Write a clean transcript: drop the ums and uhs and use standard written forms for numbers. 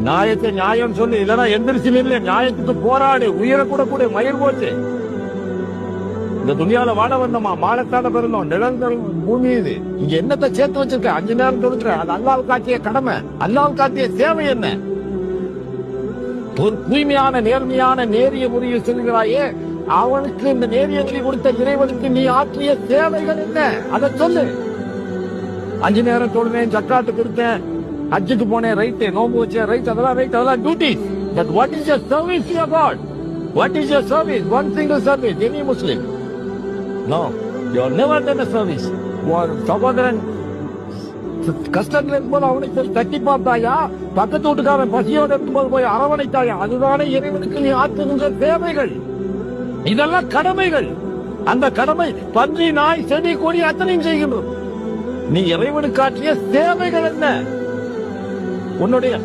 நியாயத்தை நியாயம் சொல்லு, இல்லைன்னா எந்திரிச்சு நில்ல, நியாயத்துக்கு போராடு, உயிரை கூட கூட மயிர் போச்சு. இந்த துணியால வாட வந்தோமா, மானத்தாட பிறந்தோம், நிழல் பூமி இது. இங்க என்னத்தை சேர்த்து வச்சிருக்க? 5 நேரம் தொழுகிற, அது அல்லாஹ் காட்டிய கடமை, அல்லாஹ் காட்டிய சேவை என்ன? ஒரு தூய்மையான நேர்மையான நேரிய முறையில் செல்கிறாயே, அவனுக்கு இந்த நேரிய வழி கொடுத்த இறைவனுக்கு நீ ஆற்றிய சேவைகள் என்ன? அதை சொல்லு. 5 நேரம் தொழுவேன், ஜக்காத்து கொடுத்தேன், ஹஜ்ஜுக்கு போனேன், ரைட்டு, நோம்பு வச்சேன், ரைட், அதெல்லாம் ரைட், அதெல்லாம் duties. But what is your service to your God? What is your service? One single service, any Muslim? No, you have never done a service. சகோதரன் கஷ்டத்துல இருக்கும்போது அவனுக்கு தட்டி பார்த்தாயா? பக்கத்து வீட்டுக்காரன் பசியோடு இருக்கும்போது போய் அரவணைத்தாயா? அதுதானே இறைவனுக்கு நீ ஆற்றுகின்ற சேவைகள். இதெல்லாம் கடமைகள். அந்த கடமை பன்றி, நாய், செடி, கொடி அத்தனையும் செய்கின்றோம். நீ இறைவனுக்கு ஆற்றிய சேவைகள் என்ன? உன்னுடைய